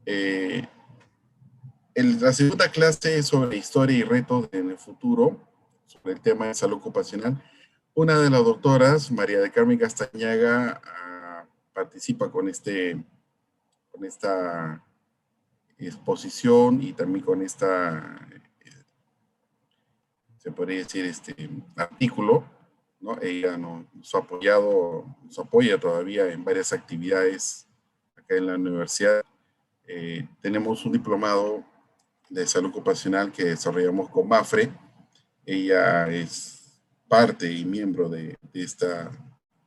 Eh, la segunda clase es sobre historia y retos en el futuro, sobre el tema de salud ocupacional. Una de las doctoras, María de Carmen Castañaga, participa con esta exposición y también con se podría decir, artículo, ¿no? Ella nos apoya todavía en varias actividades acá en la universidad. Tenemos un diplomado de salud ocupacional que desarrollamos con MAFRE. Ella es parte y miembro de este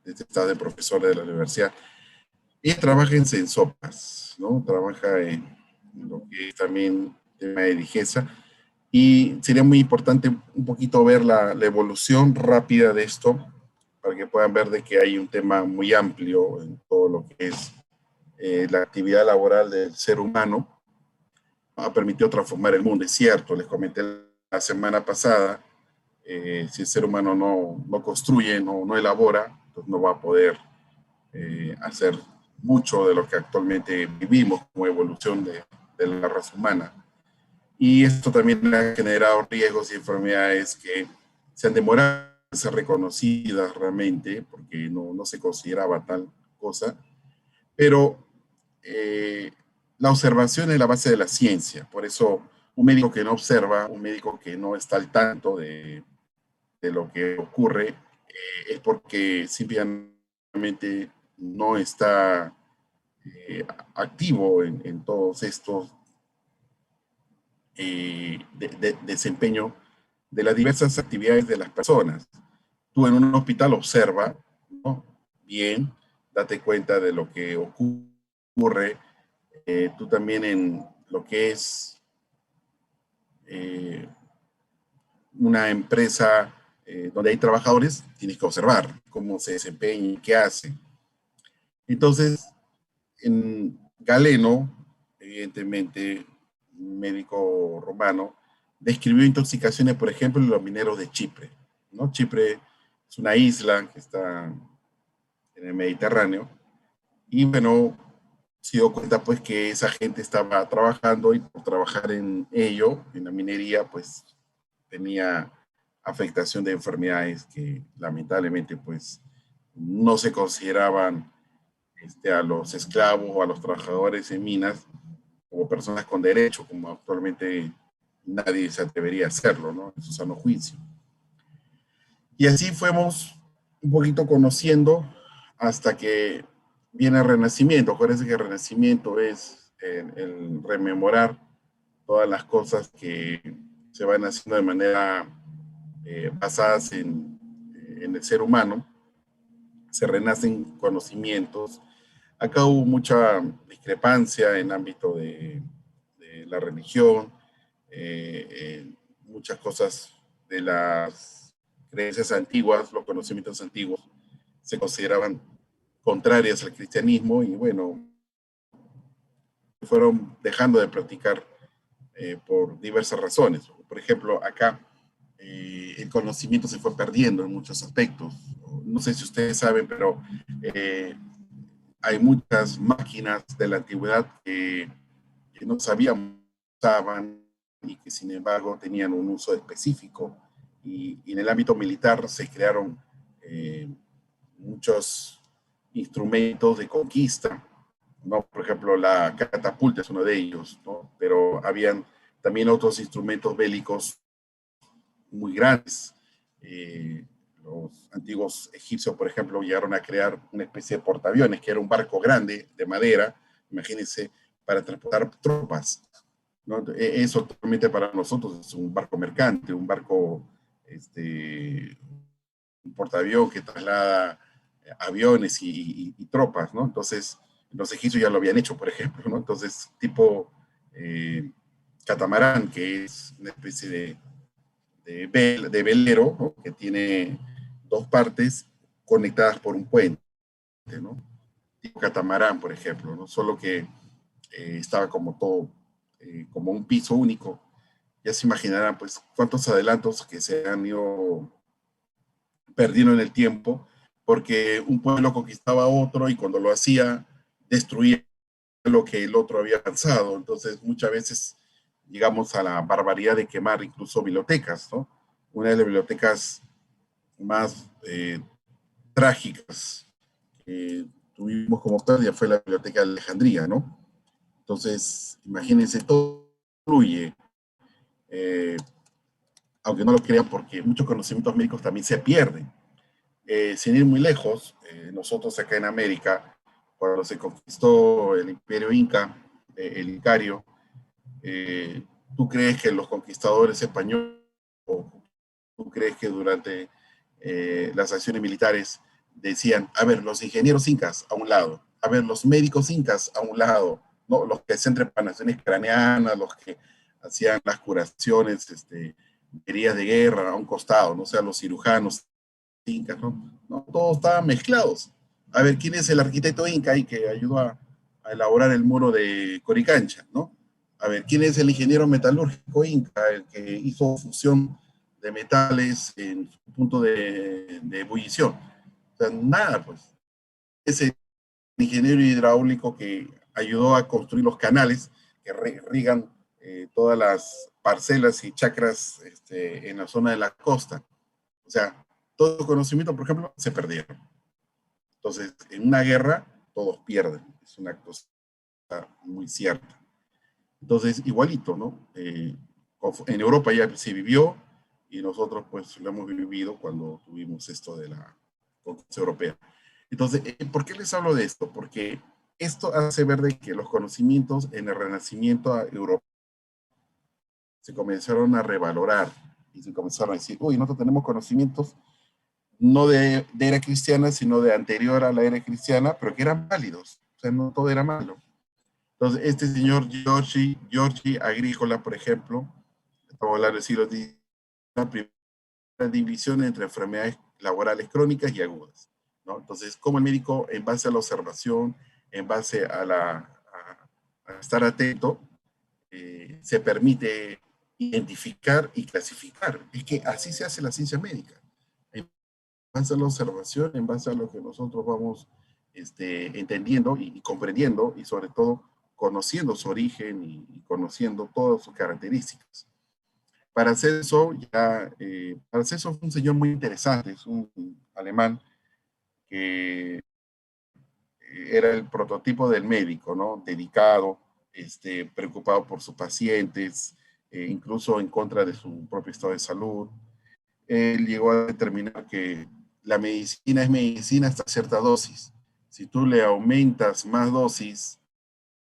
estado de profesora de la universidad. Ella trabaja en Sensopas, ¿no? Trabaja en lo que es también tema de digesta. Y sería muy importante un poquito ver la evolución rápida de esto, para que puedan ver de que hay un tema muy amplio en todo lo que es la actividad laboral del ser humano. Ha permitido transformar el mundo, es cierto, les comenté la semana pasada, si el ser humano no construye, no elabora, pues no va a poder hacer mucho de lo que actualmente vivimos como evolución de la raza humana. Y esto también ha generado riesgos y enfermedades que se han demorado en ser reconocidas realmente, porque no se consideraba tal cosa, pero la observación es la base de la ciencia. Por eso un médico que no observa, un médico que no está al tanto de lo que ocurre, es porque simplemente no está activo en todos estos desempeño de las diversas actividades de las personas. Tú en un hospital observa, ¿no? Bien, date cuenta de lo que ocurre. Tú también en lo que es eh, una empresa donde hay trabajadores, tienes que observar cómo se desempeñan, qué hacen. Entonces, en Galeno, evidentemente, un médico romano, describió intoxicaciones, por ejemplo, en los mineros de Chipre, ¿no? Chipre es una isla que está en el Mediterráneo, y bueno, se dio cuenta pues que esa gente estaba trabajando y por trabajar en ello, en la minería, pues tenía afectación de enfermedades que lamentablemente pues no se consideraban a los esclavos o a los trabajadores en minas como personas con derecho, como actualmente nadie se atrevería a hacerlo, ¿no? En su sano juicio. Y así fuimos un poquito conociendo hasta que viene el Renacimiento. Acuérdense que el Renacimiento es el rememorar todas las cosas que se van haciendo de manera basadas en el ser humano. Se renacen conocimientos. Acá hubo mucha discrepancia en el ámbito de la religión, muchas cosas de las creencias antiguas, los conocimientos antiguos, se consideraban contrarias al cristianismo y bueno, fueron dejando de practicar por diversas razones. Por ejemplo, acá el conocimiento se fue perdiendo en muchos aspectos. No sé si ustedes saben, pero hay muchas máquinas de la antigüedad que no sabíamos usaban y que sin embargo tenían un uso específico. Y en el ámbito militar se crearon muchos instrumentos de conquista, ¿no? Por ejemplo, la catapulta es uno de ellos, ¿no? Pero habían también otros instrumentos bélicos muy grandes. Los antiguos egipcios, por ejemplo, llegaron a crear una especie de portaaviones, que era un barco grande de madera, imagínense, para transportar tropas, ¿no? Eso actualmente para nosotros es un barco mercante, un barco, un portaavión que traslada aviones y tropas, ¿no? Entonces, los egipcios ya lo habían hecho, por ejemplo, ¿no? Entonces, tipo eh, catamarán, que es una especie de velero, ¿no? Que tiene dos partes conectadas por un puente, ¿no? Tipo catamarán, por ejemplo, ¿no? Solo que estaba como todo, como un piso único. Ya se imaginarán, pues, cuántos adelantos que se han ido perdiendo en el tiempo, porque un pueblo conquistaba a otro y cuando lo hacía, destruía lo que el otro había avanzado. Entonces, muchas veces llegamos a la barbaridad de quemar incluso bibliotecas, ¿no? Una de las bibliotecas más trágicas que tuvimos como pérdida fue la Biblioteca de Alejandría, ¿no? Entonces, imagínense, todo fluye, eh, aunque no lo crean, porque muchos conocimientos médicos también se pierden. Sin ir muy lejos, nosotros acá en América, cuando se conquistó el imperio inca, el Incario, ¿tú crees que los conquistadores españoles, o tú crees que durante las acciones militares decían, a ver, los ingenieros incas a un lado, a ver, los médicos incas a un lado, ¿no? Los que hacían trepanaciones craneanas, los que hacían las curaciones, heridas de guerra a un costado, ¿no? O sea, los cirujanos incas, ¿no? ¿No? Todos estaban mezclados. A ver, ¿quién es el arquitecto inca y que ayudó a elaborar el muro de Coricancha, ¿no? A ver, ¿quién es el ingeniero metalúrgico inca, el que hizo fusión de metales en su punto de ebullición? O sea, nada, pues. Ese ingeniero hidráulico que ayudó a construir los canales que rigan todas las parcelas y chacras en la zona de la costa. O sea, todo el conocimiento, por ejemplo, se perdieron. Entonces, en una guerra, todos pierden. Es una cosa muy cierta. Entonces, igualito, ¿no? En Europa ya se vivió y nosotros pues lo hemos vivido cuando tuvimos esto de la conquista europea. Entonces, ¿por qué les hablo de esto? Porque esto hace ver de que los conocimientos en el Renacimiento europeo se comenzaron a revalorar y se comenzaron a decir, uy, nosotros tenemos conocimientos no de era cristiana, sino de anterior a la era cristiana, pero que eran válidos. O sea, no todo era malo. Entonces, este señor Giorgi Agrícola, por ejemplo, estamos hablando del siglo XIX, la primera división entre enfermedades laborales crónicas y agudas, ¿no? Entonces, como el médico, en base a la observación, en base a estar atento, se permite identificar y clasificar. Es que así se hace la ciencia médica. En base a la observación, en base a lo que nosotros vamos entendiendo y comprendiendo, y sobre todo conociendo su origen y conociendo todas sus características. Paracelso, Paracelso fue un señor muy interesante, es un alemán que era el prototipo del médico, ¿no? Dedicado, preocupado por sus pacientes, incluso en contra de su propio estado de salud. Él llegó a determinar que la medicina es medicina hasta cierta dosis. Si tú le aumentas más dosis,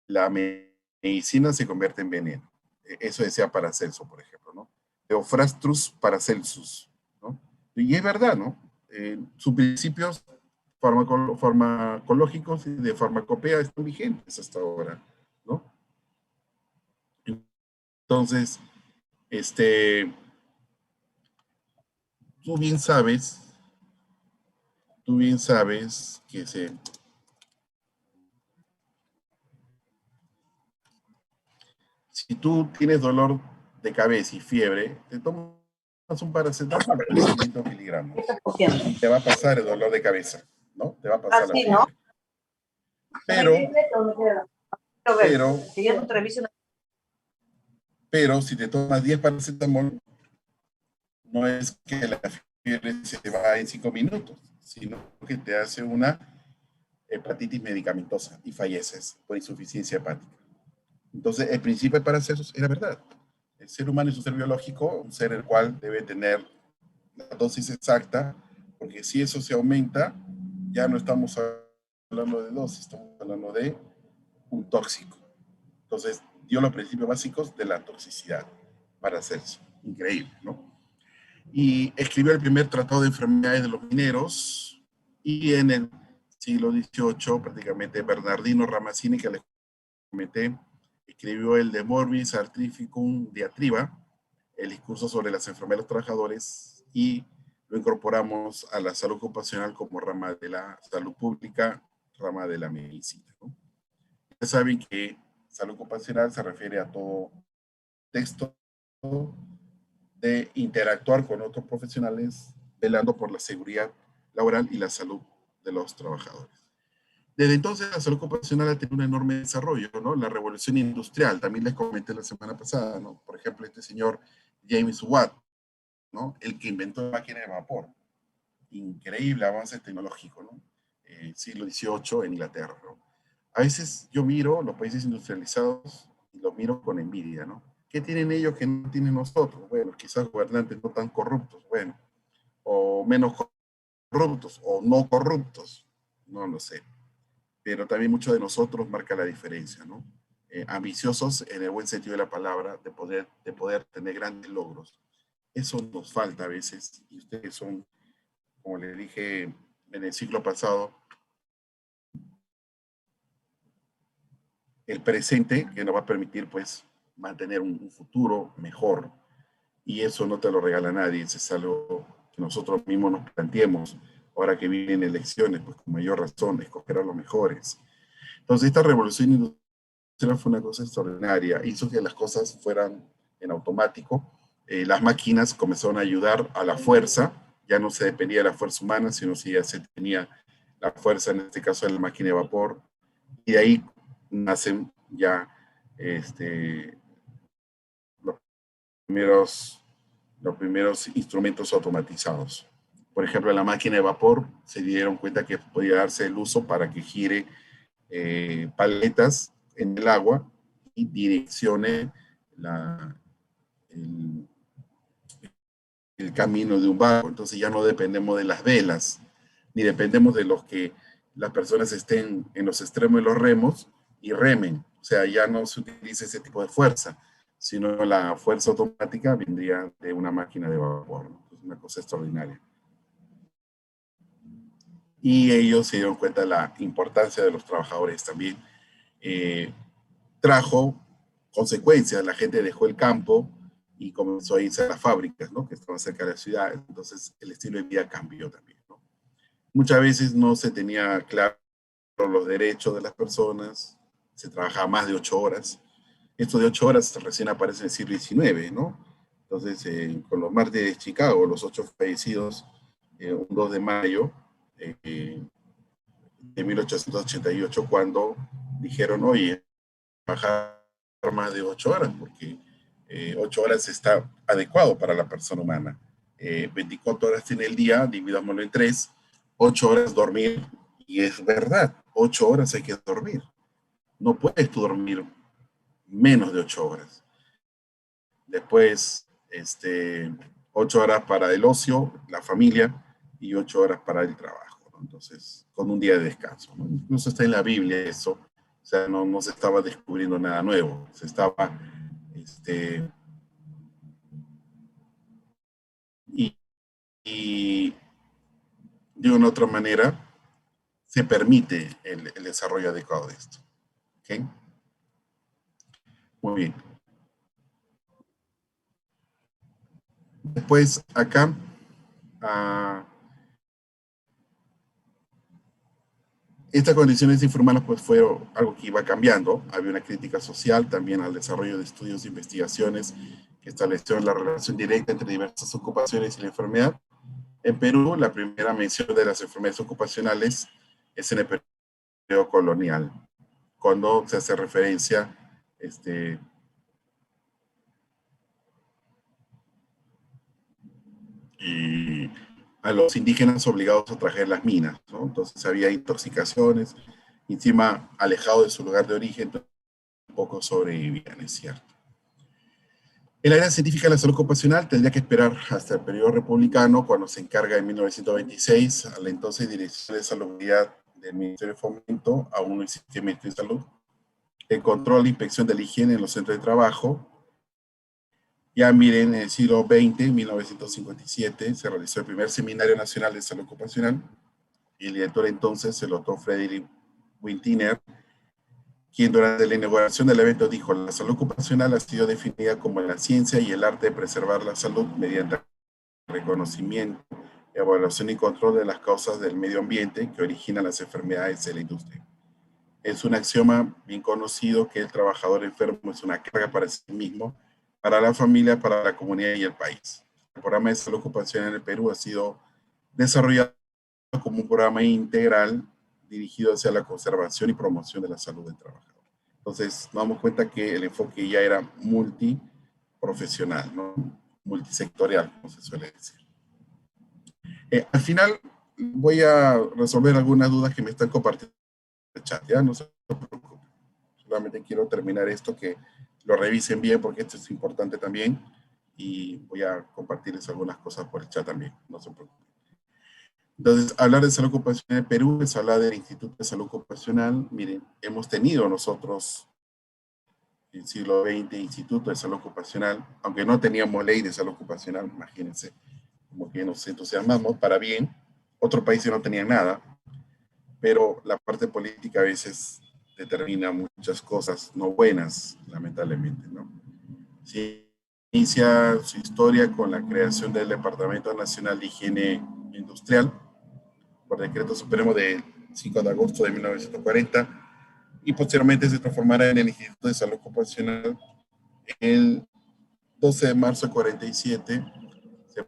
la medicina se convierte en veneno. Eso decía Paracelso, por ejemplo, ¿no? Theophrastus Paracelsus, ¿no? Y es verdad, ¿no? Sus principios farmacológicos y de farmacopea están vigentes hasta ahora, ¿no? Entonces, este, tú bien sabes, tú bien sabes que si tú tienes dolor de cabeza y fiebre, te tomas un paracetamol de 500 miligramos y te va a pasar el dolor de cabeza, ¿no? Te va a pasar la fiebre. Pero, pero, pero si te tomas 10 paracetamol, no es que la fiebre se va en 5 minutos, sino que te hace una hepatitis medicamentosa y falleces por insuficiencia hepática. Entonces, el principio de Paracelsus era verdad. El ser humano es un ser biológico, un ser el cual debe tener la dosis exacta, porque si eso se aumenta, ya no estamos hablando de dosis, estamos hablando de un tóxico. Entonces, dio los principios básicos de la toxicidad para hacerse. Increíble, ¿no? Y escribió el primer tratado de enfermedades de los mineros, y en el siglo XVIII, prácticamente Bernardino Ramazzini, que les comenté, escribió el De Morbis Artrificum Diatriba, el discurso sobre las enfermedades de los trabajadores, y lo incorporamos a la salud ocupacional como rama de la salud pública, rama de la medicina, ¿no? Ya saben que salud ocupacional se refiere a todo texto de interactuar con otros profesionales velando por la seguridad laboral y la salud de los trabajadores. Desde entonces la salud ocupacional ha tenido un enorme desarrollo, ¿no? La revolución industrial, también les comenté la semana pasada, ¿no? Por ejemplo, este señor James Watt, ¿no? El que inventó la máquina de vapor. Increíble avance tecnológico, ¿no? Siglo XVIII en Inglaterra, ¿no? A veces yo miro los países industrializados y los miro con envidia, ¿no? ¿Qué tienen ellos que no tienen nosotros? Bueno, quizás gobernantes no tan corruptos, bueno, o menos corruptos, o no corruptos, no lo sé. Pero también mucho de nosotros marca la diferencia, ¿no? Ambiciosos en el buen sentido de la palabra, de poder tener grandes logros. Eso nos falta a veces, y ustedes son, como les dije en el siglo pasado, el presente que nos va a permitir, pues, mantener un futuro mejor. Y eso no te lo regala nadie, eso es algo que nosotros mismos nos planteemos. Ahora que vienen elecciones, pues con mayor razón, escoger a los mejores. Entonces, esta revolución industrial fue una cosa extraordinaria, hizo que las cosas fueran en automático. Las máquinas comenzaron a ayudar a la fuerza, ya no se dependía de la fuerza humana, sino si ya se tenía la fuerza, en este caso de la máquina de vapor, y de ahí nacen ya los primeros, los primeros instrumentos automatizados. Por ejemplo, en la máquina de vapor se dieron cuenta que podía darse el uso para que gire paletas en el agua y direccione el, el camino de un barco. Entonces ya no dependemos de las velas, ni dependemos de los que las personas estén en los extremos de los remos y remen. O sea, ya no se utiliza ese tipo de fuerza, sino la fuerza automática vendría de una máquina de vapor, ¿no? Es una cosa extraordinaria. Y ellos se dieron cuenta de la importancia de los trabajadores también. Eh, Trajo consecuencias, la gente dejó el campo y comenzó a irse a las fábricas, ¿no? Que estaban cerca de la ciudad, entonces el estilo de vida cambió también, ¿no? Muchas veces no se tenía claro los derechos de las personas, se trabajaba más de 8 horas. Esto de 8 horas recién aparece en el siglo XIX, ¿no? Entonces, con los mártires de Chicago, los 8 fallecidos, un 2 de mayo de 1888, cuando dijeron, oye, trabajar más de 8 horas, porque 8 horas está adecuado para la persona humana. 24 horas tiene el día, dividámoslo en tres, 8 horas dormir, y es verdad, 8 horas hay que dormir. No puedes tú dormir menos de 8 horas. Después, 8 horas para el ocio, la familia, y 8 horas para el trabajo, ¿no? Entonces, con un día de descanso, ¿no? Incluso está en la Biblia eso, o sea, no se estaba descubriendo nada nuevo, se estaba, este, y, y de una otra manera, se permite el desarrollo adecuado de esto. ¿Okay? Muy bien. Después, acá, uh, estas condiciones infrahumanas pues fue algo que iba cambiando. Había una crítica social también al desarrollo de estudios e investigaciones que establecieron la relación directa entre diversas ocupaciones y la enfermedad. En Perú, la primera mención de las enfermedades ocupacionales es en el periodo colonial, cuando se hace referencia y a los indígenas obligados a traer las minas, ¿no? Entonces había intoxicaciones, encima alejado de su lugar de origen, pocos sobrevivían, es cierto. El área científica de la salud ocupacional tendría que esperar hasta el periodo republicano, cuando se encarga en 1926 a la entonces Dirección de Salubridad del Ministerio de Fomento, aún no existía Ministerio de Salud, el control e inspección de la higiene en los centros de trabajo. Ya miren, en el siglo XX, en 1957, se realizó el primer Seminario Nacional de Salud Ocupacional, y el director entonces, el doctor Frederick Wintiner, quien durante la inauguración del evento dijo: la salud ocupacional ha sido definida como la ciencia y el arte de preservar la salud mediante reconocimiento, evaluación y control de las causas del medio ambiente que originan las enfermedades de la industria. Es un axioma bien conocido que el trabajador enfermo es una carga para sí mismo, para la familia, para la comunidad y el país. El programa de salud ocupacional en el Perú ha sido desarrollado como un programa integral dirigido hacia la conservación y promoción de la salud del trabajador. Entonces, nos damos cuenta que el enfoque ya era multiprofesional, ¿no? Multisectorial, como se suele decir. Al final, voy a resolver algunas dudas que me están compartiendo en el chat, ¿ya? No se preocupen. Solamente quiero terminar esto, que lo revisen bien, porque esto es importante también, y voy a compartirles algunas cosas por el chat también, no se preocupen. Entonces, hablar de salud ocupacional en Perú es hablar del Instituto de Salud Ocupacional. Miren, hemos tenido nosotros en el siglo XX Instituto de Salud Ocupacional, aunque no teníamos ley de salud ocupacional, imagínense, como que nos entusiasmamos para bien. Otros países no tenían nada, pero la parte política a veces determina muchas cosas no buenas, lamentablemente, ¿no? Se inicia su historia con la creación del Departamento Nacional de Higiene Industrial, por decreto supremo de 5 de agosto de 1940, y posteriormente se transformará en el Instituto de Salud Ocupacional. El 12 de marzo de 47 se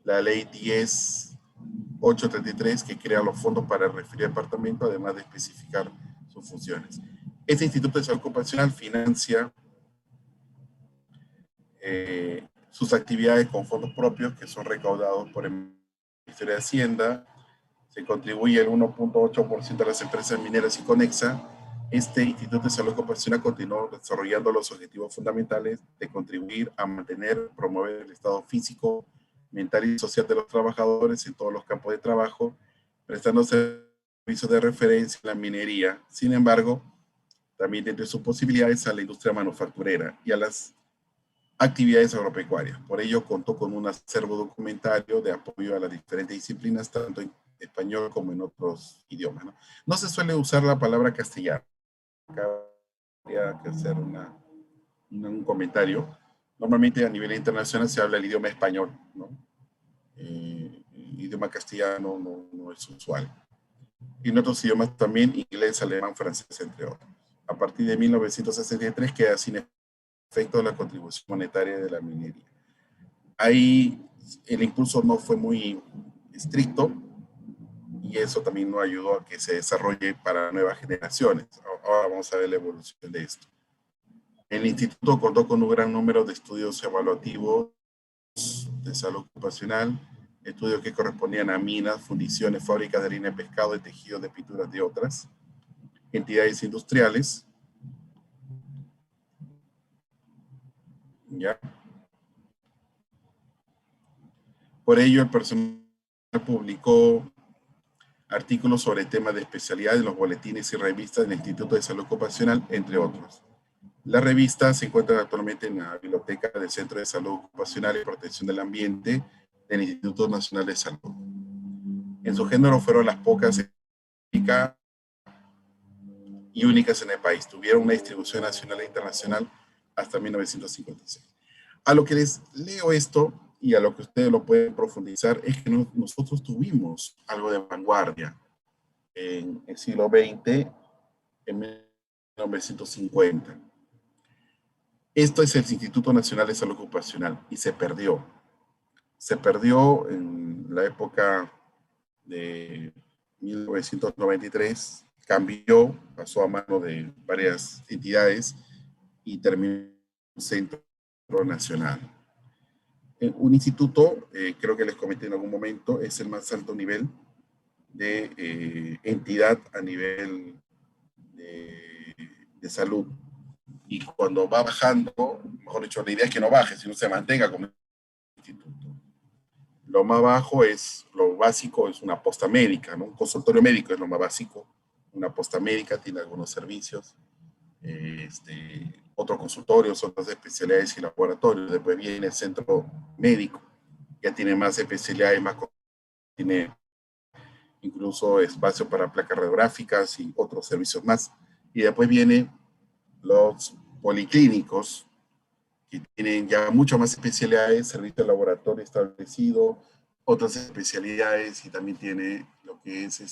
la ley 10.833, que crea los fondos para el referido departamento, además de especificar sus funciones. Este Instituto de Salud Ocupacional financia sus actividades con fondos propios que son recaudados por el Ministerio de Hacienda. Se contribuye el 1.8% a las empresas mineras y Conexa. Este Instituto de Salud Ocupacional continuó desarrollando los objetivos fundamentales de contribuir a mantener, promover el estado físico, mental y social de los trabajadores en todos los campos de trabajo, prestando servicios de referencia en la minería. Sin embargo, también dentro de sus posibilidades a la industria manufacturera y a las actividades agropecuarias. Por ello, contó con un acervo documentario de apoyo a las diferentes disciplinas, tanto en español como en otros idiomas, ¿no? No se suele usar la palabra castellano. Acá habría que hacer un comentario. Normalmente a nivel internacional se habla el idioma español, ¿no? El idioma castellano no es usual. Y en otros idiomas también, inglés, alemán, francés, entre otros. A partir de 1963 queda sin efecto la contribución monetaria de la minería. Ahí el impulso no fue muy estricto y eso también no ayudó a que se desarrolle para nuevas generaciones. Ahora vamos a ver la evolución de esto. El instituto contó con un gran número de estudios evaluativos de salud ocupacional, estudios que correspondían a minas, fundiciones, fábricas de harina de pescado, de tejidos, de pinturas, de otras entidades industriales. ¿Ya? Por ello, el personal publicó artículos sobre temas de especialidad en los boletines y revistas del Instituto de Salud Ocupacional, entre otros. La revista se encuentra actualmente en la biblioteca del Centro de Salud Ocupacional y Protección del Ambiente del Instituto Nacional de Salud. En su género fueron las pocas y únicas en el país. Tuvieron una distribución nacional e internacional hasta 1956. A lo que les leo esto y a lo que ustedes lo pueden profundizar es que nosotros tuvimos algo de vanguardia en el siglo XX, en 1950. Esto es el Instituto Nacional de Salud Ocupacional y se perdió. Se perdió en la época de 1993, cambió, pasó a mano de varias entidades y terminó en un centro nacional. Un instituto, creo que les comenté en algún momento, es el más alto nivel de entidad a nivel de salud. Y cuando va bajando, mejor dicho, la idea es que no baje, sino se mantenga como instituto. Lo más bajo es, lo básico es una posta médica, ¿no? Un consultorio médico es lo más básico. Una posta médica tiene algunos servicios, otros consultorios, otras especialidades y laboratorios. Después viene el centro médico, ya tiene más especialidades, más, tiene incluso espacio para placas radiográficas y otros servicios más. Y después viene los policlínicos, que tienen ya mucho más especialidades, servicio de laboratorio establecido, otras especialidades, y también tiene lo que es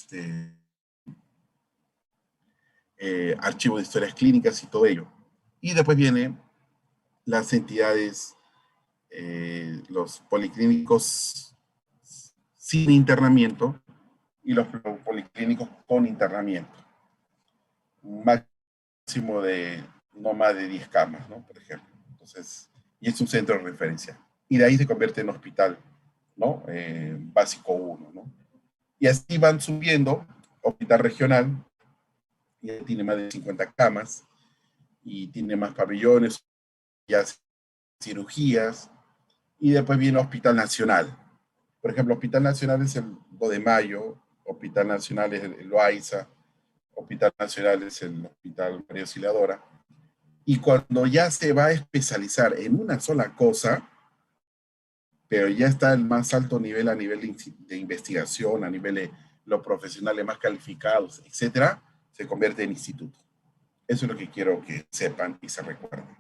archivo de historias clínicas y todo ello. Y después vienen las entidades, los policlínicos sin internamiento, y los policlínicos con internamiento. Un máximo de no más de 10 camas, ¿no? Por ejemplo. Entonces, y es un centro de referencia. Y de ahí se convierte en hospital, ¿no? Básico 1, ¿no? Y así van subiendo, hospital regional, y tiene más de 50 camas, y tiene más pabellones, y hace cirugías, y después viene Hospital Nacional. Por ejemplo, Hospital Nacional es el 2 de Mayo, Hospital Nacional es el Loaiza, Hospital Nacional es el Hospital María Auxiliadora, y cuando ya se va a especializar en una sola cosa, pero ya está el más alto nivel a nivel de investigación, a nivel de los profesionales más calificados, etcétera, se convierte en instituto. Eso es lo que quiero que sepan y se recuerden.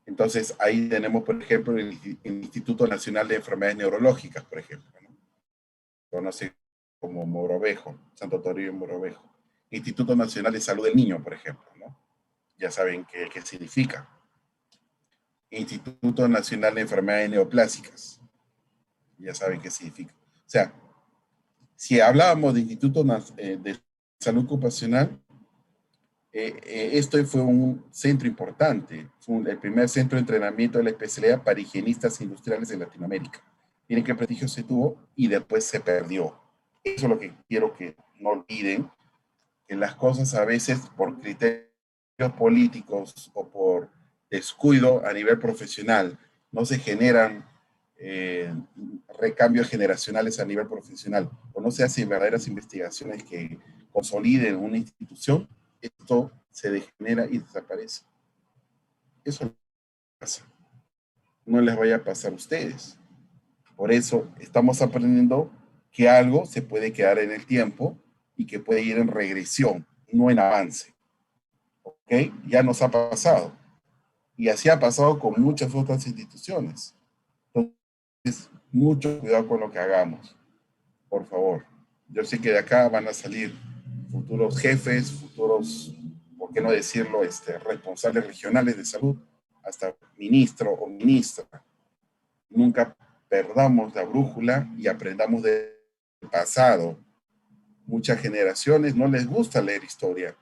Entonces, ahí tenemos, por ejemplo, el Instituto Nacional de Enfermedades Neurológicas, por ejemplo, ¿no? Conoce como Mogrovejo, Santo Toribio Mogrovejo. Instituto Nacional de Salud del Niño, por ejemplo, ¿no? Ya saben qué significa. Instituto Nacional de Enfermedades Neoplásicas, ya saben qué significa. O sea, si hablábamos de Instituto de Salud Ocupacional, esto fue un centro importante, fue el primer centro de entrenamiento de la especialidad para higienistas industriales en Latinoamérica. Miren qué prestigio se tuvo y después se perdió. Eso es lo que quiero que no olviden, que las cosas a veces por criterios políticos o por descuido a nivel profesional no se generan eh, recambios generacionales a nivel profesional o no se hacen verdaderas investigaciones que consoliden una institución, esto se degenera y desaparece. Eso pasa. No les vaya a pasar a ustedes. Por eso estamos aprendiendo que algo se puede quedar en el tiempo y que puede ir en regresión, no en avance. ¿Ok? Ya nos ha pasado. Y así ha pasado con muchas otras instituciones. Entonces, mucho cuidado con lo que hagamos, por favor. Yo sé que de acá van a salir futuros jefes, futuros, ¿por qué no decirlo?, responsables regionales de salud, hasta ministro o ministra. Nunca perdamos la brújula y aprendamos del pasado. Muchas generaciones no les gusta leer historia.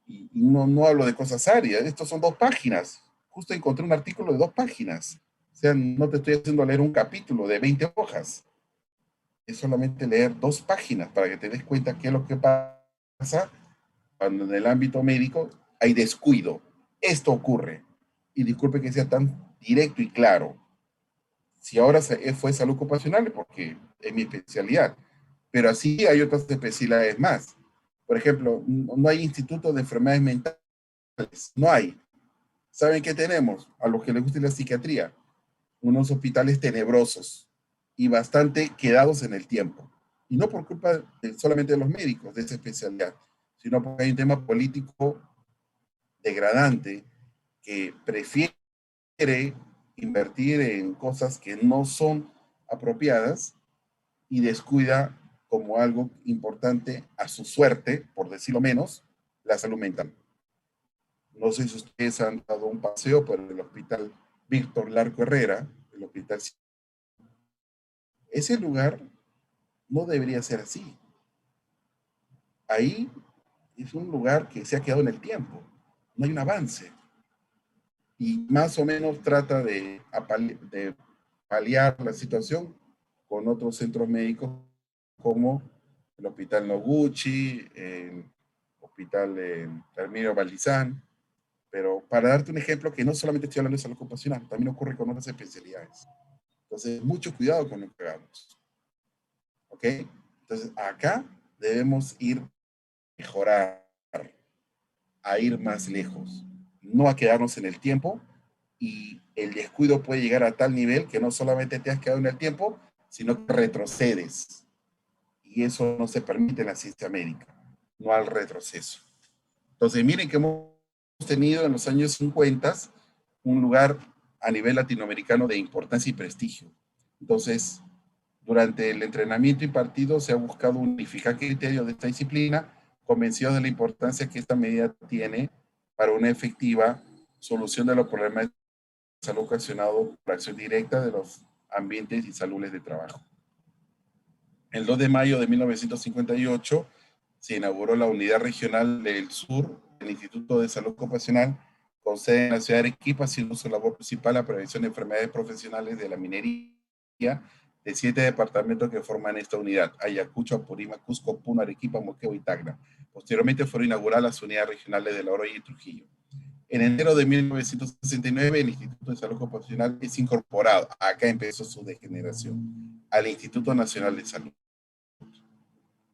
Y no hablo de cosas áridas, estos son 2 páginas. Justo encontré un artículo de 2 páginas. O sea, no te estoy haciendo leer un capítulo de 20 hojas. Es solamente leer 2 páginas para que te des cuenta qué es lo que pasa cuando en el ámbito médico hay descuido. Esto ocurre. Y disculpe que sea tan directo y claro. Si ahora fue salud ocupacional, porque es mi especialidad. Pero así hay otras especialidades más. Por ejemplo, no hay institutos de enfermedades mentales. No hay. ¿Saben qué tenemos? A los que les guste la psiquiatría, unos hospitales tenebrosos y bastante quedados en el tiempo. Y no por culpa solamente de los médicos de esa especialidad, sino porque hay un tema político degradante que prefiere invertir en cosas que no son apropiadas y descuida como algo importante a su suerte, por decirlo menos, la salud mental. No sé si ustedes han dado un paseo por el hospital Víctor Larco Herrera, el hospital. Ese lugar no debería ser así. Ahí es un lugar que se ha quedado en el tiempo. No hay un avance. Y más o menos trata de paliar la situación con otros centros médicos como el Hospital Noguchi, el Hospital Herminio Valdizán. Pero para darte un ejemplo que no solamente estoy hablando de salud ocupacional, también ocurre con otras especialidades. Entonces, mucho cuidado con lo que hagamos. ¿Ok? Entonces, acá debemos ir a mejorar, a ir más lejos, no a quedarnos en el tiempo, y el descuido puede llegar a tal nivel que no solamente te has quedado en el tiempo, sino que retrocedes. Y eso no se permite en la ciencia médica, no al retroceso. Entonces, miren que hemos tenido en los años 50 un lugar a nivel latinoamericano de importancia y prestigio. Entonces, durante el entrenamiento impartido se ha buscado unificar criterios de esta disciplina, convencidos de la importancia que esta medida tiene para una efectiva solución de los problemas de salud ocasionados por la acción directa de los ambientes y saludes de trabajo. El 2 de mayo de 1958 se inauguró la Unidad Regional del Sur del Instituto de Salud Ocupacional, con sede en la ciudad de Arequipa, haciendo su labor principal la prevención de enfermedades profesionales de la minería de 7 departamentos que forman esta unidad: Ayacucho, Apurímac, Cusco, Puno, Arequipa, Moquegua y Tacna. Posteriormente fueron inauguradas las unidades regionales de La Oroya y Trujillo. En enero de 1969, el Instituto de Salud Ocupacional es incorporado, acá empezó su degeneración, al Instituto Nacional de Salud.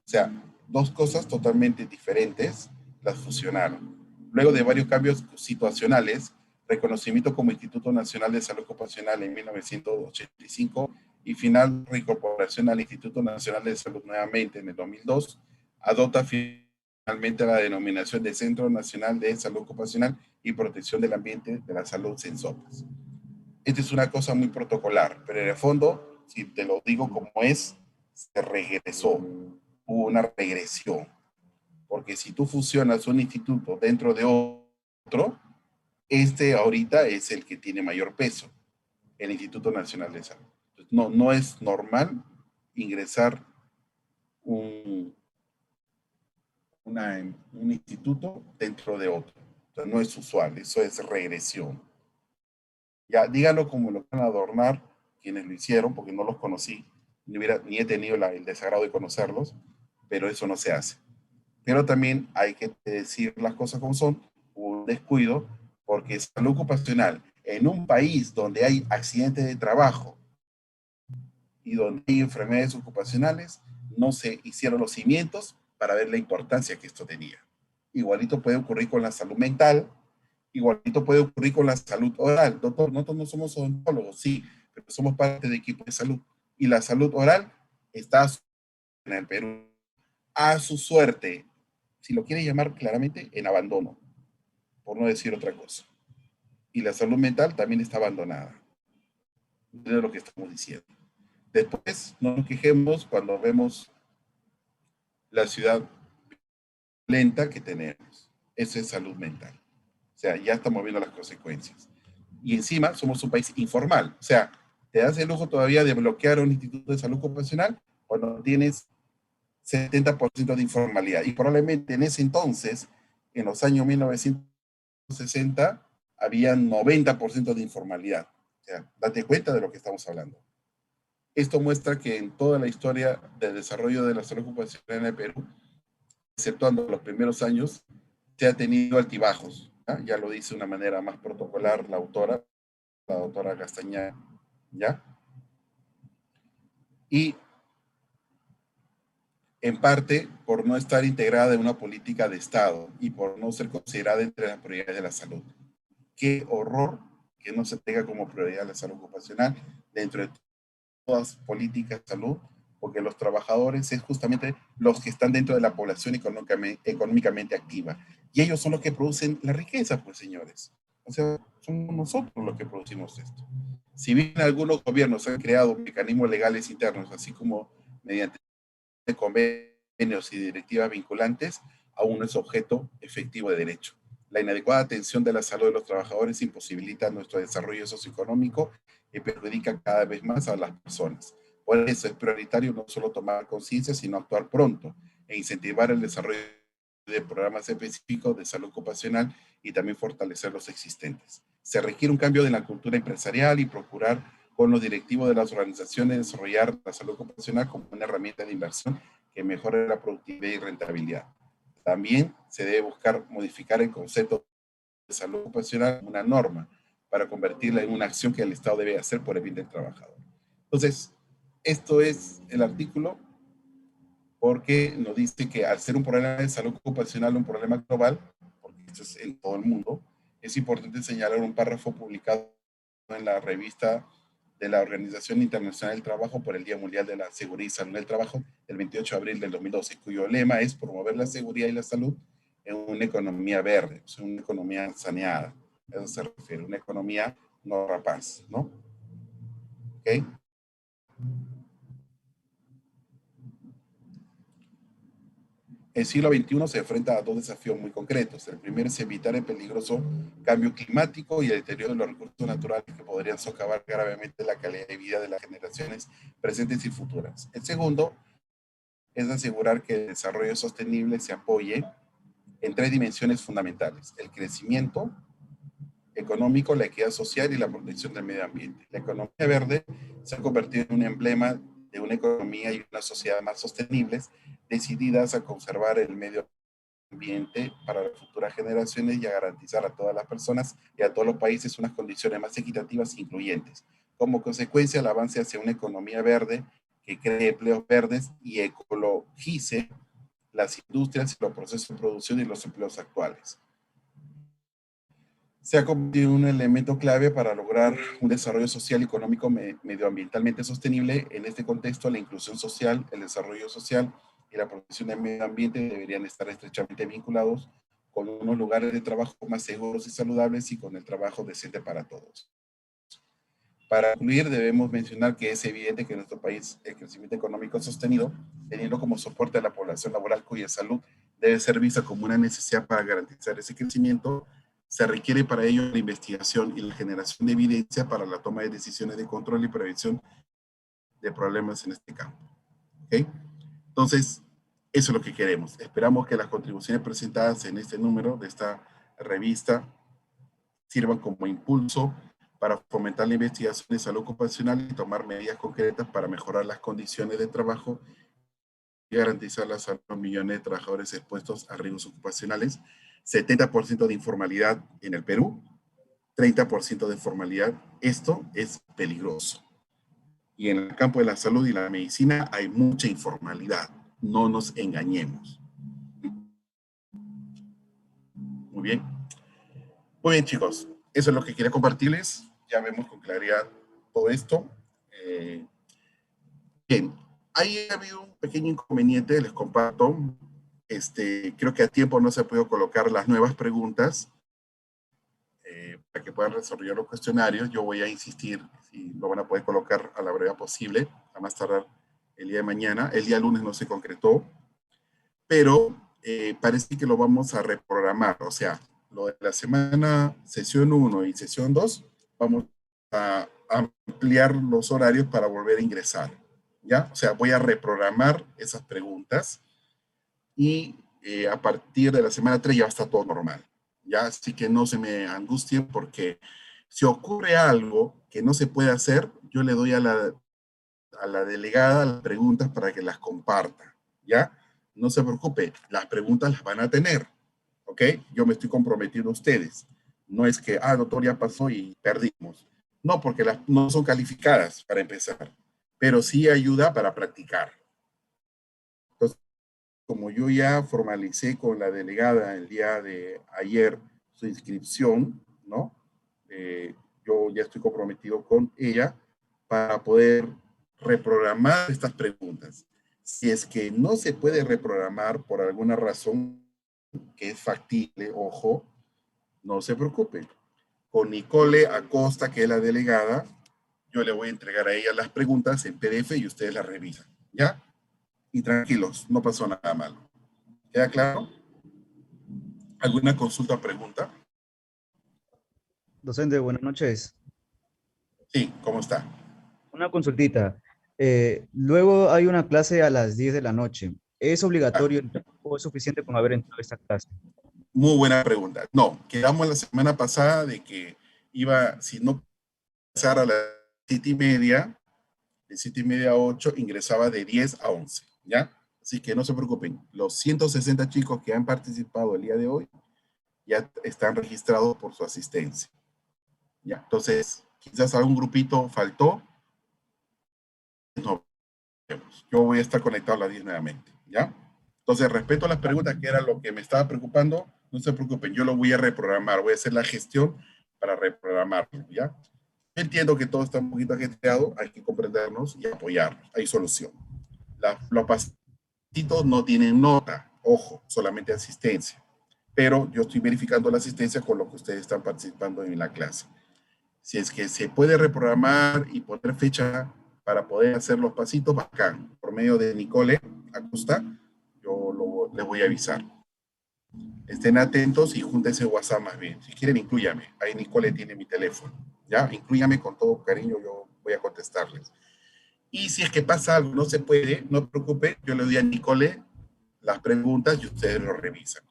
O sea, dos cosas totalmente diferentes las fusionaron. Luego de varios cambios situacionales, reconocimiento como Instituto Nacional de Salud Ocupacional en 1985 y final reincorporación al Instituto Nacional de Salud nuevamente en el 2002, adopta finalmente la denominación de Centro Nacional de Salud Ocupacional y Protección del Ambiente de la Salud, CENSOPAS. Esta es una cosa muy protocolar, pero en el fondo, si te lo digo como es, se regresó, hubo una regresión, porque si tú fusionas un instituto dentro de otro, este ahorita es el que tiene mayor peso, el Instituto Nacional de Salud. Entonces, no es normal ingresar un, un instituto dentro de otro. Entonces, no es usual, eso es regresión. Ya, díganlo como lo van a adornar quienes lo hicieron, porque no los conocí, ni he tenido el desagrado de conocerlos, pero eso no se hace. Pero también hay que decir las cosas como son, un descuido, porque salud ocupacional en un país donde hay accidentes de trabajo y donde hay enfermedades ocupacionales, no se hicieron los cimientos para ver la importancia que esto tenía. Igualito puede ocurrir con la salud mental, igualito puede ocurrir con la salud oral. Doctor, nosotros no somos odontólogos, sí, pero somos parte de equipo de salud. Y la salud oral está en el Perú a su suerte, si lo quiere llamar claramente, en abandono, por no decir otra cosa. Y la salud mental también está abandonada. Es lo que estamos diciendo. Después no nos quejemos cuando vemos la ciudad lenta que tenemos. Eso es salud mental. O sea, ya estamos viendo las consecuencias. Y encima somos un país informal. O sea, te das el lujo todavía de bloquear un instituto de salud ocupacional cuando tienes 70% de informalidad. Y probablemente en ese entonces, en los años 1960, había 90% de informalidad. O sea, date cuenta de lo que estamos hablando. Esto muestra que en toda la historia del desarrollo de la salud ocupacional en el Perú, exceptuando los primeros años, se ha tenido altibajos. Ya lo dice de una manera más protocolar la doctora Castañeda, ¿ya? Y en parte por no estar integrada en una política de Estado y por no ser considerada entre las prioridades de la salud. Qué horror que no se tenga como prioridad la salud ocupacional dentro de todas las políticas de salud, porque los trabajadores es justamente los que están dentro de la población económicamente activa. Y ellos son los que producen la riqueza, pues señores. O sea, somos nosotros los que producimos esto. Si bien algunos gobiernos han creado mecanismos legales internos, así como mediante convenios y directivas vinculantes, aún no es objeto efectivo de derecho. La inadecuada atención de la salud de los trabajadores imposibilita nuestro desarrollo socioeconómico y perjudica cada vez más a las personas. Por eso es prioritario no solo tomar conciencia, sino actuar pronto e incentivar el desarrollo de programas específicos de salud ocupacional y también fortalecer los existentes. Se requiere un cambio de la cultura empresarial y procurar con los directivos de las organizaciones desarrollar la salud ocupacional como una herramienta de inversión que mejore la productividad y rentabilidad. También se debe buscar modificar el concepto de salud ocupacional como una norma para convertirla en una acción que el Estado debe hacer por el bien del trabajador. Entonces, esto es el artículo porque nos dice que al ser un problema de salud ocupacional, un problema global, porque esto es en todo el mundo, es importante señalar un párrafo publicado en la revista de la Organización Internacional del Trabajo por el Día Mundial de la Seguridad y Salud del Trabajo del 28 de abril del 2012, cuyo lema es promover la seguridad y la salud en una economía verde, o sea, una economía saneada. A eso se refiere, una economía no rapaz, ¿no? ¿Ok? El siglo XXI se enfrenta a dos desafíos muy concretos. El primero es evitar el peligroso cambio climático y el deterioro de los recursos naturales que podrían socavar gravemente la calidad de vida de las generaciones presentes y futuras. El segundo es asegurar que el desarrollo sostenible se apoye en tres dimensiones fundamentales: el crecimiento económico, la equidad social y la protección del medio ambiente. La economía verde se ha convertido en un emblema de una economía y una sociedad más sostenibles, decididas a conservar el medio ambiente para las futuras generaciones y a garantizar a todas las personas y a todos los países unas condiciones más equitativas e incluyentes. Como consecuencia, el avance hacia una economía verde que cree empleos verdes y ecologice las industrias y los procesos de producción y los empleos actuales. Se ha convertido en un elemento clave para lograr un desarrollo social y económico medioambientalmente sostenible. En este contexto, la inclusión social, el desarrollo social y la protección del medio ambiente deberían estar estrechamente vinculados con unos lugares de trabajo más seguros y saludables y con el trabajo decente para todos. Para concluir, debemos mencionar que es evidente que en nuestro país el crecimiento económico sostenido, teniendo como soporte a la población laboral cuya salud debe ser vista como una necesidad para garantizar ese crecimiento, se requiere para ello la investigación y la generación de evidencia para la toma de decisiones de control y prevención de problemas en este campo. ¿Okay? Entonces, eso es lo que queremos. Esperamos que las contribuciones presentadas en este número de esta revista sirvan como impulso para fomentar la investigación de salud ocupacional y tomar medidas concretas para mejorar las condiciones de trabajo y garantizar la salud de millones de trabajadores expuestos a riesgos ocupacionales. 70% de informalidad en el Perú, 30% de formalidad. Esto es peligroso. Y en el campo de la salud y la medicina hay mucha informalidad. No nos engañemos. Muy bien. Muy bien, chicos. Eso es lo que quería compartirles. Ya vemos con claridad todo esto. Bien, ahí ha habido un pequeño inconveniente, les comparto. Creo que a tiempo no se ha podido colocar las nuevas preguntas para que puedan desarrollar los cuestionarios. Yo voy a insistir si lo van a poder colocar a la brevedad posible, a más tardar el día de mañana. El día lunes no se concretó, pero parece que lo vamos a reprogramar. O sea, lo de la semana sesión 1 y sesión 2, vamos a ampliar los horarios para volver a ingresar. ¿Ya? O sea, voy a reprogramar esas preguntas y a partir de la semana 3 ya está todo normal. ¿Ya? Así que no se me angustien porque si ocurre algo que no se puede hacer, yo le doy a la delegada las preguntas para que las comparta. ¿Ya? No se preocupe, las preguntas las van a tener. ¿Ok? Yo me estoy comprometiendo a ustedes. No es que, doctor, ya pasó y perdimos. No, porque no son calificadas para empezar, pero sí ayuda para practicar. Entonces, como yo ya formalicé con la delegada el día de ayer su inscripción, ¿no? Yo ya estoy comprometido con ella para poder reprogramar estas preguntas. Si es que no se puede reprogramar por alguna razón que es factible, ojo, no se preocupe. Con Nicole Acosta, que es la delegada, yo le voy a entregar a ella las preguntas en PDF y ustedes las revisan, ¿ya? Y tranquilos, no pasó nada malo. ¿Queda claro? ¿Alguna consulta o pregunta? Docente, buenas noches. Sí, ¿cómo está? Una consultita. Luego hay una clase a las 10 de la noche. ¿Es Ah, obligatorio entrar o es suficiente con haber entrado a esta clase? muy buena pregunta. No, quedamos la semana pasada de que iba, si no pasara a las 7:30, de 7:30 a 8, ingresaba de 10 a 11, ¿ya? Así que no se preocupen. Los 160 chicos que han participado el día de hoy ya están registrados por su asistencia, ¿ya? Entonces, quizás algún grupito faltó, no vemos. Yo voy a estar conectado a las 10 nuevamente, ¿ya? Entonces, respecto a las preguntas, que era lo que me estaba preocupando, no se preocupen, yo lo voy a reprogramar, voy a hacer la gestión para reprogramarlo, ¿ya? Entiendo que todo está un poquito ajetreado, hay que comprendernos y apoyarnos, hay solución. Los pasitos no tienen nota, ojo, solamente asistencia, pero yo estoy verificando la asistencia con lo que ustedes están participando en la clase. Si es que se puede reprogramar y poner fecha para poder hacer los pasitos, bacán. Por medio de Nicole Acosta, yo les voy a avisar. Estén atentos y júntense WhatsApp más bien. Si quieren, inclúyame. Ahí Nicole tiene mi teléfono. ¿Ya? Inclúyame con todo cariño, yo voy a contestarles. Y si es que pasa algo, no se puede, no se preocupe, yo le doy a Nicole las preguntas y ustedes lo revisan.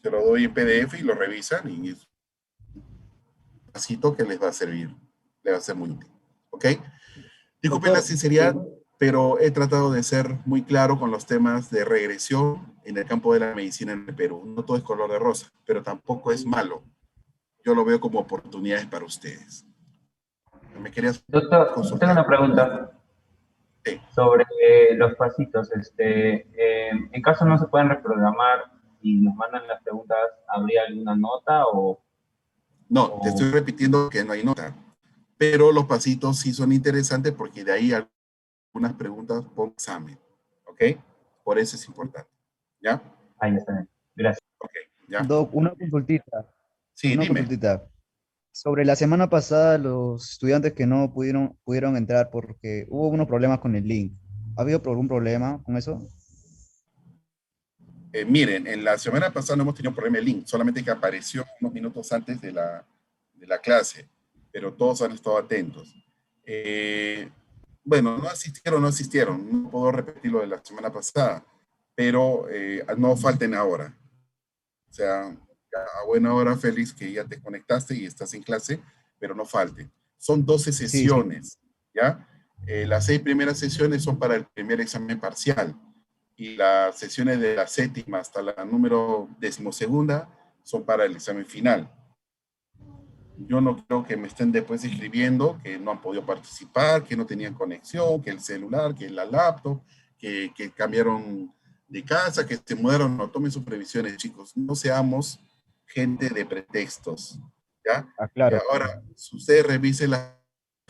Se lo doy en PDF y lo revisan y es un pasito que les va a servir, les va a ser muy útil. ¿Ok? Disculpen la Doctor, sinceridad, pero he tratado de ser muy claro con los temas de regresión en el campo de la medicina en el Perú. No todo es color de rosa, pero tampoco es malo. Yo lo veo como oportunidades para ustedes. Me querías doctor, tengo consultar. una pregunta Sí. sobre los pasitos. En caso no se pueden reprogramar y nos mandan las preguntas, ¿habría alguna nota No, te o estoy repitiendo que no hay nota, pero los pasitos sí son interesantes porque de ahí algunas preguntas por examen. ¿Ok? Por eso es importante. ¿Ya? ahí está bien? Gracias. Ok, ya. Doc, una consultita, Sí, una dime. consultita. Sobre la semana pasada, los estudiantes que no pudieron entrar porque hubo unos problemas con el link. ¿Ha habido algún problema con eso? Miren, en la semana pasada no hemos tenido problema de link, solamente que apareció unos minutos antes de la clase, pero todos han estado atentos. Eh, bueno, no asistieron, no puedo repetir lo de la semana pasada, pero no falten ahora. O sea, a buena hora, Félix, que ya te conectaste y estás en clase, pero no falten. Son 12 Sí, sí. sesiones, ¿ya? Las 6 primeras sesiones son para el primer examen parcial y las sesiones de la séptima hasta la número decimosegunda son para el examen final. Yo no creo que me estén después escribiendo que no han podido participar, que no tenían conexión, que el celular, que la laptop, que cambiaron de casa, que se mudaron. No, tomen sus previsiones, chicos. No seamos gente de pretextos, ¿ya? Ah, claro, Ahora, claro. si ustedes revisen las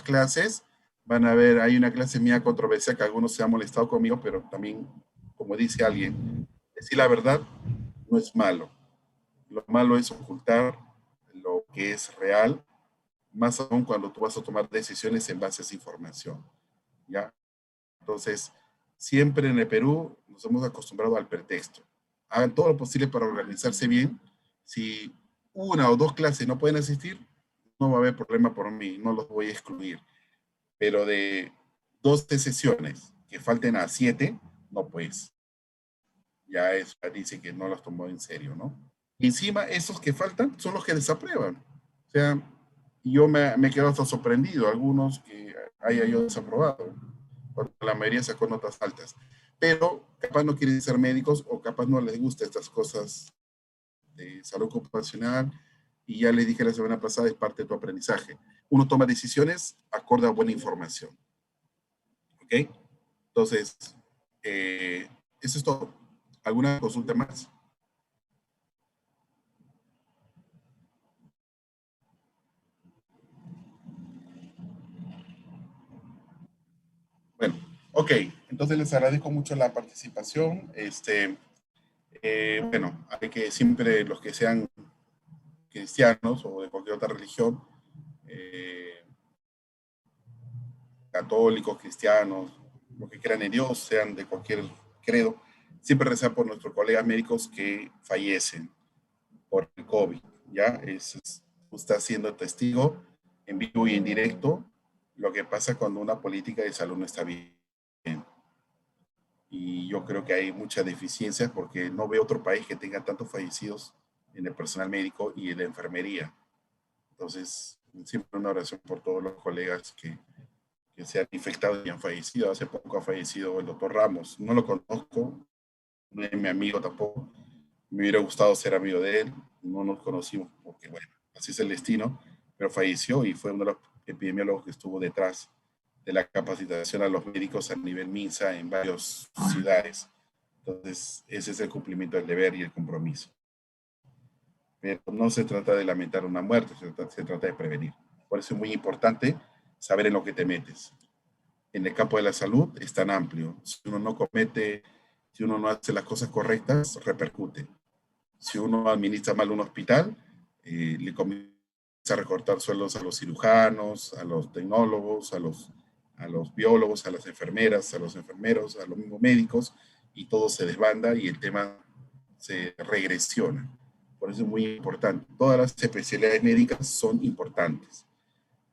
clases, van a ver, hay una clase mía controversial que algunos se han molestado conmigo, pero también, como dice alguien, decir la verdad no es malo. Lo malo es ocultar lo que es real, más aún cuando tú vas a tomar decisiones en base a esa información, ¿ya? Entonces, siempre en el Perú nos hemos acostumbrado al pretexto. Hagan todo lo posible para organizarse bien. Si una o dos clases no pueden asistir, no va a haber problema por mí, no los voy a excluir. Pero de 12 sesiones que falten a 7, no pues. Ya eso dice que no las tomó en serio, ¿no? Y encima, esos que faltan son los que desaprueban. O sea, me he quedado hasta sorprendido, algunos que haya yo desaprobado, porque la mayoría sacó notas altas. Pero capaz no quieren ser médicos o capaz no les gusta estas cosas de salud ocupacional. Y ya les dije la semana pasada, es parte de tu aprendizaje. Uno toma decisiones acorde a buena información. ¿Ok? Entonces, eh, eso es todo. ¿Alguna consulta más? Bueno, ok. Entonces les agradezco mucho la participación. Bueno, hay que siempre los que sean cristianos o de cualquier otra religión, eh, católicos, cristianos, los que crean en Dios, sean de cualquier credo, siempre rezar por nuestros colegas médicos que fallecen por el COVID. Ya está siendo testigo en vivo y en directo lo que pasa cuando una política de salud no está bien. Y yo creo que hay muchas deficiencias porque no veo otro país que tenga tantos fallecidos en el personal médico y en la enfermería. Entonces, siempre una oración por todos los colegas que se han infectado y han fallecido. Hace poco ha fallecido el doctor Ramos. No lo conozco, no es mi amigo tampoco. Me hubiera gustado ser amigo de él. No nos conocimos porque, bueno, así es el destino, pero falleció y fue uno de los epidemiólogos que estuvo detrás de la capacitación a los médicos a nivel MINSA en varias ciudades. Entonces, ese es el cumplimiento del deber y el compromiso. Pero no se trata de lamentar una muerte, se trata de prevenir. Por eso es muy importante saber en lo que te metes. En el campo de la salud es tan amplio. Si uno no comete, si uno no hace las cosas correctas, repercute. Si uno administra mal un hospital, le comienza a recortar sueldos a los cirujanos, a los tecnólogos, a los biólogos, a las enfermeras, a los enfermeros, a los mismos médicos, y todo se desbanda y el tema se regresiona. Por eso es muy importante. Todas las especialidades médicas son importantes.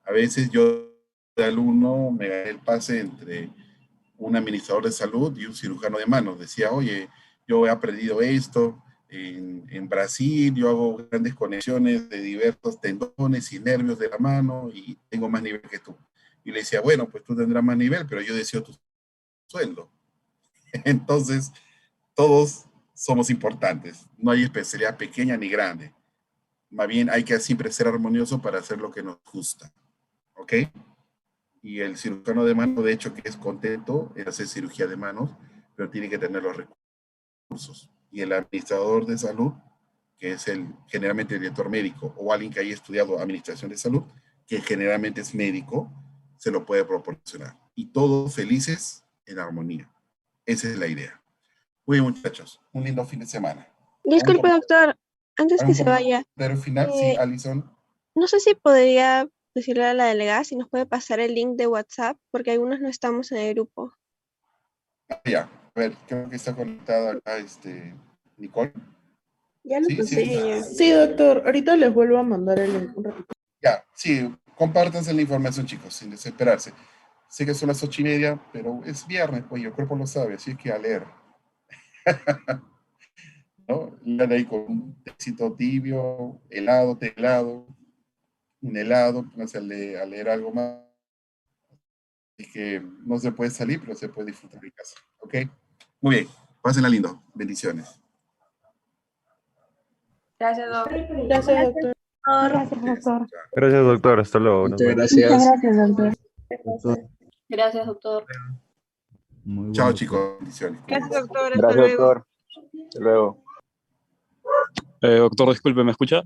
A veces yo de alumno me gané el pase entre un administrador de salud y un cirujano de manos. Decía, oye, yo he aprendido esto, en Brasil yo hago grandes conexiones de diversos tendones y nervios de la mano y tengo más nivel que tú. Y le decía, bueno, pues tú tendrás más nivel, pero yo deseo tu sueldo. Entonces, todos somos importantes. No hay especialidad pequeña ni grande. Más bien hay que siempre ser armonioso para hacer lo que nos gusta. ¿Ok? Y el cirujano de mano, de hecho, que es contento en hacer cirugía de manos, pero tiene que tener los recursos. Y el administrador de salud, que es generalmente el director médico o alguien que haya estudiado administración de salud, que generalmente es médico, se lo puede proporcionar. Y todos felices en armonía. Esa es la idea. Muy bien, muchachos. Un lindo fin de semana. Disculpe, doctor, antes que se vaya, Pero final, sí, Alison. no sé si podría decirle a la delegada si nos puede pasar el link de WhatsApp, porque algunos no estamos en el grupo. Ya, a ver, creo que está conectada acá, Nicole. Ya lo Sí, pasé. sí. Sí, doctor, ahorita les vuelvo a mandar el link un ratito. Ya, sí, compártanse la información, chicos, sin desesperarse. Sé que son las 8:30, pero es viernes, pues, y el cuerpo lo sabe, así es que a leer. ¿No? Lean ahí con un tecito tibio, helado, té helado, un helado, pónganse a leer algo más. Así que no se puede salir, pero se puede disfrutar en casa. ¿Ok? Muy bien, pásenla lindo. Bendiciones. Gracias, doctor. Gracias, doctor. Gracias, doctor. Gracias, doctor. Hasta luego. Nos vemos. Muchas gracias, doctor. Doctor, Gracias, doctor. muy Chao, bueno. chicos. Bendiciones. Gracias, doctor. Gracias, doctor. Hasta luego. Doctor, disculpe, ¿me escucha?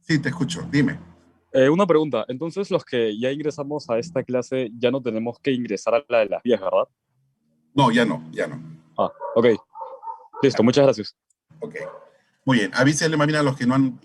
Sí, te escucho. Dime. Una pregunta. Entonces, los que ya ingresamos a esta clase ya no tenemos que ingresar a la de las vías, ¿verdad? No, ya no, ya no. Ah, ok. Listo, muchas gracias. Ok. Muy bien. Avísenle más bien a los que no han